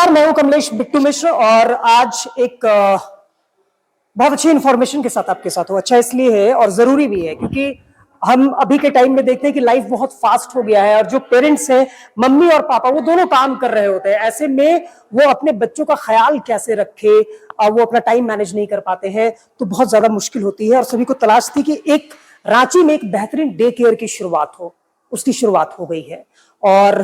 नमस्कार, मैं हूं कमलेश बिट्टू मिश्र और आज एक बहुत अच्छी इन्फॉर्मेशन के साथ आपके साथ हूं। अच्छा इसलिए है और जरूरी भी है क्योंकि हम अभी के टाइम में देखते हैं कि लाइफ बहुत फास्ट हो गया है और जो पेरेंट्स हैं, मम्मी और पापा, वो दोनों काम कर रहे होते हैं। ऐसे में वो अपने बच्चों का ख्याल कैसे रखे, वो अपना टाइम मैनेज नहीं कर पाते हैं, तो बहुत ज्यादा मुश्किल होती है। और सभी को तलाश थी कि एक रांची में एक बेहतरीन डे केयर की शुरुआत हो, उसकी शुरुआत हो गई है और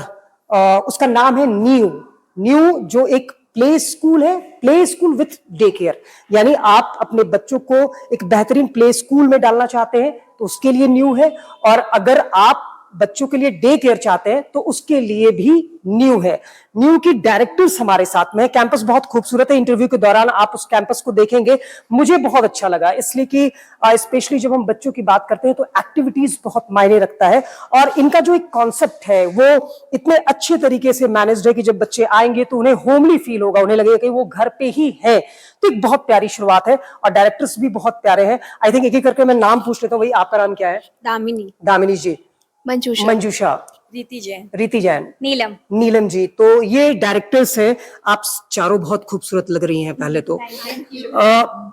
उसका नाम है न्यू, जो एक प्ले स्कूल है, play school with day care. यानी आप अपने बच्चों को एक बेहतरीन प्ले स्कूल में डालना चाहते हैं तो उसके लिए न्यू है, और अगर आप बच्चों के लिए डे केयर चाहते हैं तो उसके लिए भी न्यू है। न्यू की डायरेक्टर्स हमारे साथ में है। कैंपस बहुत खूबसूरत है, इंटरव्यू के दौरान आप उस कैंपस को देखेंगे। मुझे बहुत अच्छा लगा इसलिए कि स्पेशली जब हम बच्चों की बात करते हैं तो एक्टिविटीज बहुत मायने रखता है, और इनका जो एक कॉन्सेप्ट है वो इतने अच्छे तरीके से मैनेज्ड है कि जब बच्चे आएंगे तो उन्हें होमली फील होगा, उन्हें लगेगा कि वो घर पे ही है। तो एक बहुत प्यारी शुरुआत है और डायरेक्टर्स भी बहुत प्यारे हैं। आई थिंक एक एक करके मैं नाम पूछ लेता हूँ। भाई आपका नाम क्या है? दामिनी जी। मंजूषा। रीति जैन। नीलम जी। तो ये डायरेक्टर्स हैं। आप चारों बहुत खूबसूरत लग रही हैं। पहले तो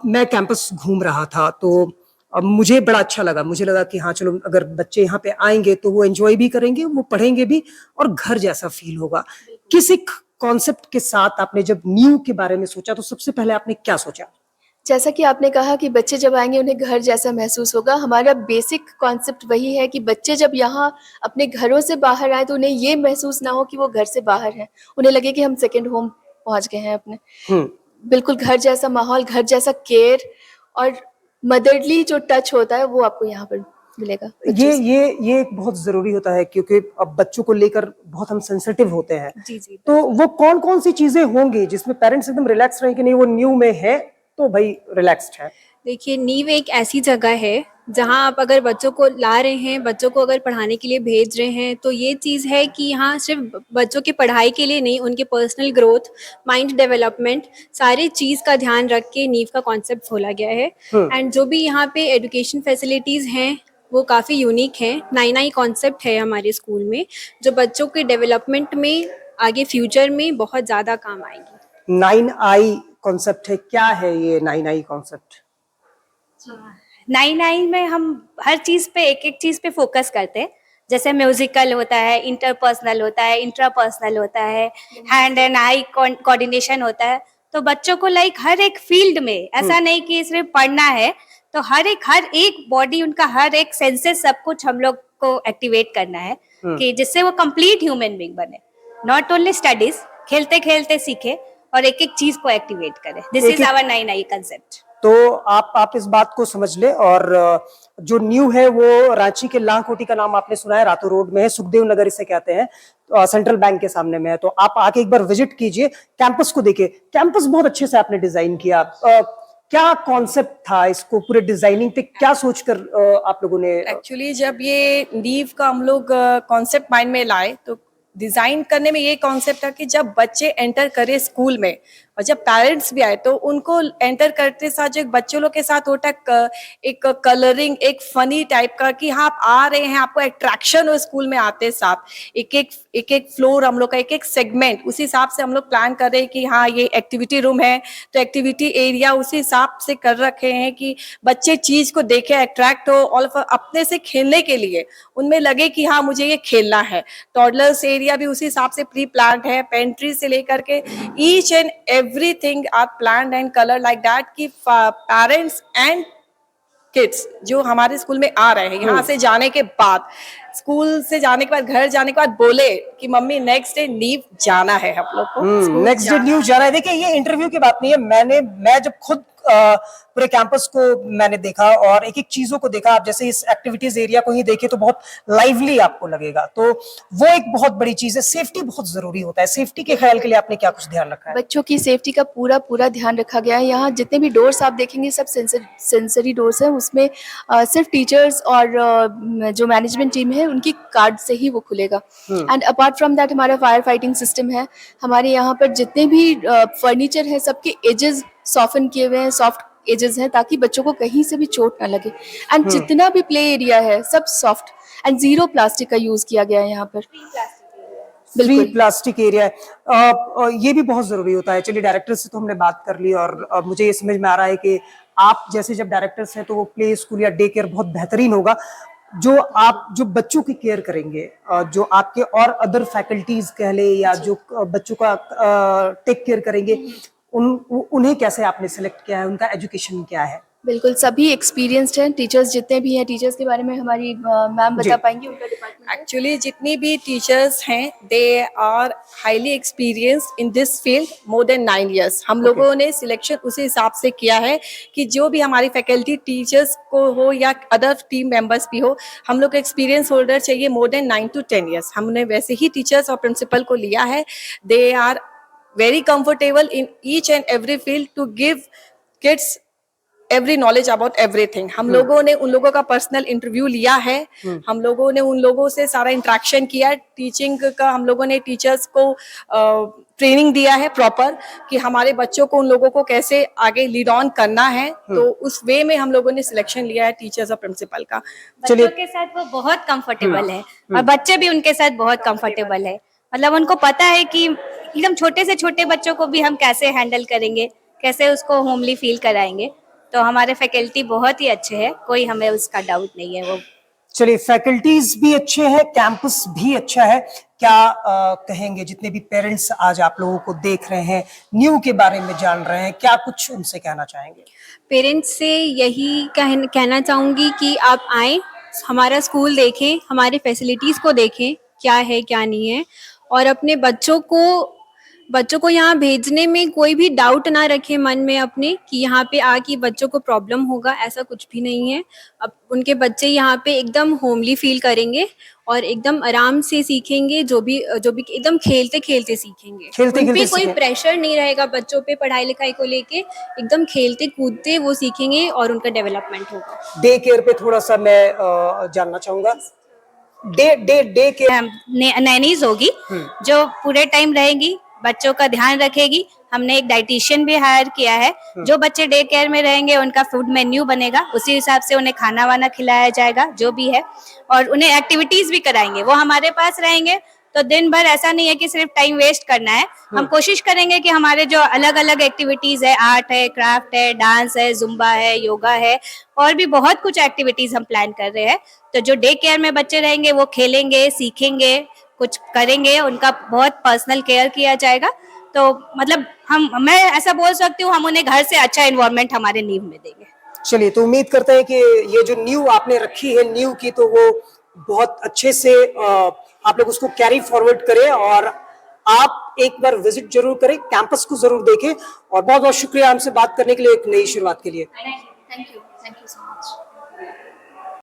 मैं कैंपस घूम रहा था तो मुझे बड़ा अच्छा लगा। मुझे लगा कि हाँ चलो, अगर बच्चे यहाँ पे आएंगे तो वो एंजॉय भी करेंगे, वो पढ़ेंगे भी और घर जैसा फील होगा। किस एक कॉन्सेप्ट के साथ आपने जब न्यू के बारे में सोचा तो सबसे पहले आपने क्या सोचा? जैसा कि आपने कहा कि बच्चे जब आएंगे उन्हें घर जैसा महसूस होगा। हमारा बेसिक कॉन्सेप्ट वही है कि बच्चे जब यहाँ अपने घरों से बाहर आए तो उन्हें ये महसूस ना हो कि वो घर से बाहर हैं, उन्हें लगे कि हम सेकंड होम पहुंच गए हैं अपने। बिल्कुल घर जैसा माहौल, घर जैसा केयर और मदरली जो टच होता है वो आपको यहाँ पर मिलेगा। ये एक बहुत जरूरी होता है क्योंकि अब बच्चों को लेकर बहुत हम सेंसिटिव होते हैं। जी। तो वो कौन कौन सी चीजें होंगी जिसमें पेरेंट्स एकदम रिलैक्स रहे कि नहीं वो न्यू में है तो भाई रिलैक्स्ड है? देखिए, नीव एक ऐसी जगह है जहाँ आप अगर बच्चों को ला रहे हैं, बच्चों को अगर पढ़ाने के लिए भेज रहे हैं, तो ये चीज़ है कि यहाँ सिर्फ बच्चों की पढ़ाई के लिए नहीं, उनके पर्सनल ग्रोथ, माइंड डेवलपमेंट, सारी चीज़ का ध्यान रख के नीव का कॉन्सेप्ट खोला गया है। एंड जो भी यहाँ पे एजुकेशन फैसिलिटीज़ हैं वो काफ़ी यूनिक हैं। नई कॉन्सेप्ट है हमारे स्कूल में जो बच्चों के डेवलपमेंट में आगे फ्यूचर में बहुत ज़्यादा काम आएगी। 9I कॉन्सेप्ट है, क्या है ये 9I कॉन्सेप्ट? 9 में हम हर चीज़ पे एक चीज़ पे फोकस करते हैं। जैसे म्यूजिकल होता है, इंटरपर्सनल होता है, इंट्रापर्सनल होता है, हैंड एंड आई कोऑर्डिनेशन होता है। तो बच्चों को लाइक हर एक फील्ड में, ऐसा नहीं कि सिर्फ पढ़ना है, तो हर एक बॉडी, उनका हर एक सेंसेस, सब कुछ हम लोग को एक्टिवेट करना है कि जिससे वो कंप्लीट ह्यूमन बीइंग बने। नॉट ओनली स्टडीज, खेलते खेलते सीखे और एक एक चीज को एक्टिवेट करें। This is our 9I concept. तो आप इस बात को समझ ले। और जो न्यू है वो रांची के लांगकोटी का नाम आपने सुना है, रातू रोड में है, सुखदेव नगर इसे कहते हैं, तो सेंट्रल बैंक के सामने में है। तो आप आके एक बार विजिट कीजिए, कैंपस को देखिए। कैंपस बहुत अच्छे से आपने डिजाइन किया। क्या कॉन्सेप्ट था इसको पूरे डिजाइनिंग पे, क्या सोचकर आप लोगों ने? एक्चुअली जब ये नीव का हम लोग कॉन्सेप्ट माइंड में लाए तो डिजाइन करने में ये कॉन्सेप्ट था कि जब बच्चे एंटर करे स्कूल में और जब पेरेंट्स भी आए तो उनको एंटर करते साथ जो बच्चों लोग के साथ होता एक कलरिंग, एक फनी टाइप का कि हाँ आप आ रहे हैं, आपको अट्रैक्शन हो स्कूल में आते साथ। एक फ्लोर हम लोग का, एक सेगमेंट, उसी हिसाब से हम लोग प्लान कर रहे हैं कि हाँ ये एक्टिविटी रूम है तो एक्टिविटी एरिया उसी हिसाब से कर रखे हैं कि बच्चे चीज को देखे, अट्रैक्ट हो और अपने से खेलने के लिए उनमें लगे कि हाँ मुझे ये खेलना है। टॉडलर्स एरिया भी उसी हिसाब से प्री प्लान है, पेंट्री से लेकर के each and everything are planned and colored like that कि पेरेंट्स एंड किड्स जो हमारे स्कूल में आ रहे हैं, यहाँ से जाने के बाद, स्कूल से जाने के बाद, घर जाने के बाद बोले कि मम्मी नेक्स्ट डे नीव जाना है हम लोग को, नेक्स्ट डे न्यू जाना है। देखिए ये इंटरव्यू की बात नहीं है, मैं जब खुद पूरे कैंपस को मैंने देखा और एक एक चीजों को देखा। आप जैसे इस एक्टिविटीज एरिया को ही देखे तो बहुत लाइवली आपको लगेगा, तो वो एक बहुत बड़ी चीज है। सेफ्टी बहुत जरूरी होता है, सेफ्टी के ख्याल के लिए आपने क्या कुछ ध्यान रखा है? बच्चों की सेफ्टी का पूरा ध्यान रखा गया है। यहाँ जितने भी डोर्स आप देखेंगे सब सेंसरी डोर्स हैं, उसमें सिर्फ टीचर्स और जो मैनेजमेंट टीम है उनकी कार्ड से ही वो खुलेगा। एंड अपार्ट फ्रॉम दैट हमारा फायर फाइटिंग सिस्टम है। हमारे यहाँ पर जितने भी फर्नीचर है सबके एजेस सॉफ्टन किए हुए हैं, सॉफ्ट एजेस हैं, ताकि बच्चों को कहीं से भी चोट ना लगे। एंड जितना भी प्ले एरिया है सब सॉफ्ट एंड 0 प्लास्टिक का यूज किया गया है यहाँ पर। फ्री प्लास्टिक एरिया है। ये भी बहुत जरूरी होता है। चलिए, डायरेक्टर से तो हमने बात कर ली और मुझे ये समझ में आ रहा है कि आप जैसे जब डायरेक्टर्स हैं तो वो प्ले स्कूल या डे केयर बहुत बेहतरीन होगा। जो बच्चों की केयर करेंगे, जो आपके और अदर फैकल्टीज कह ले या जो बच्चों का टेक केयर करेंगे, उन्हें कैसे आपने सिलेक्ट किया है, उनका एजुकेशन क्या है? बिल्कुल, सभी एक्सपीरियंस्ड हैं, टीचर्स जितने भी हैं, टीचर्स के बारे में हमारी मैम जी। बता पाएंगी, उनका डिपार्टमेंट। एक्चुअली जितनी भी टीचर्स हैं they are highly experienced in this field, more than 9 years। हम लोगों ने सिलेक्शन उसी हिसाब से किया है कि जो भी हमारी फैकल्टी टीचर्स को हो या अदर टीम मेंबर्स भी हो, हम लोग एक्सपीरियंस होल्डर चाहिए मोर देन 9 to 10 years। हमने वैसे ही टीचर्स और प्रिंसिपल को लिया है। They are very comfortable in each and every field to give kids every knowledge about everything. हम लोगों ने उन लोगों का पर्सनल इंटरव्यू लिया है, हम लोगों ने उन लोगों से सारा इंटरेक्शन किया। टीचिंग का हम लोगों ने टीचर्स को ट्रेनिंग दिया है प्रॉपर कि हमारे बच्चों को उन लोगों को कैसे आगे लीड ऑन करना है। तो उस वे में हम लोगों ने सिलेक्शन लिया है टीचर्स और प्रिंसिपल का। बच्चों के साथ वो बहुत कंफर्टेबल है और बच्चे भी उनके साथ बहुत कंफर्टेबल है। मतलब उनको पता है कि एकदम छोटे से छोटे बच्चों को भी हम कैसे हैंडल करेंगे, कैसे उसको होमली फील कराएंगे। तो हमारे फैकल्टी बहुत ही अच्छे हैं, कोई हमें उसका डाउट नहीं है। वो चलिए, फैकल्टीज भी अच्छे हैं, कैंपस भी अच्छा है। क्या कहेंगे जितने भी पेरेंट्स आज आप लोगों को देख रहे हैं, न्यू के बारे में जान रहे हैं, क्या कुछ उनसे कहना चाहेंगे? पेरेंट्स से यही कहना चाहूँगी कि आप आएँ, हमारा स्कूल देखें, हमारे फैसिलिटीज़ को देखें, क्या है क्या नहीं है, और अपने बच्चों को यहाँ भेजने में कोई भी डाउट ना रखें मन में अपने कि यहाँ पे आके बच्चों को प्रॉब्लम होगा, ऐसा कुछ भी नहीं है। अब उनके बच्चे यहाँ पे एकदम होमली फील करेंगे और एकदम आराम से सीखेंगे, जो भी एकदम खेलते खेलते सीखेंगे। उन पे कोई प्रेशर नहीं रहेगा बच्चों पे पढ़ाई लिखाई को लेके, एकदम खेलते कूदते वो सीखेंगे और उनका डेवलपमेंट होगा। डे केयर पे थोड़ा सा मैं जानना चाहूंगा। डे केयर नैनीज होगी जो पूरे टाइम रहेंगी, बच्चों का ध्यान रखेगी। हमने एक डाइटिशियन भी हायर किया है। जो बच्चे डे केयर में रहेंगे उनका फूड मेन्यू बनेगा, उसी हिसाब से उन्हें खाना वाना खिलाया जाएगा जो भी है, और उन्हें एक्टिविटीज भी कराएंगे। वो हमारे पास रहेंगे तो दिन भर ऐसा नहीं है कि सिर्फ टाइम वेस्ट करना है। हम कोशिश करेंगे कि हमारे जो अलग अलग एक्टिविटीज है, आर्ट है, क्राफ्ट है, डांस है, जुम्बा है, योगा है, और भी बहुत कुछ एक्टिविटीज हम प्लान कर रहे हैं। तो जो डे केयर में बच्चे रहेंगे वो खेलेंगे, सीखेंगे, कुछ करेंगे, उनका बहुत पर्सनल केयर किया जाएगा। तो मतलब मैं ऐसा बोल सकती हूँ, हम उन्हें घर से अच्छा एनवायरनमेंट हमारे नींव में देंगे। चलिए, तो उम्मीद करते हैं कि ये जो न्यू आपने रखी है, न्यू की, तो वो बहुत अच्छे से आप लोग उसको कैरी फॉरवर्ड करें और आप एक बार विजिट जरूर करें, कैंपस को जरूर देखें। और बहुत बहुत शुक्रिया हमसे बात करने के लिए, एक नई शुरुआत के लिए। Thank you so much.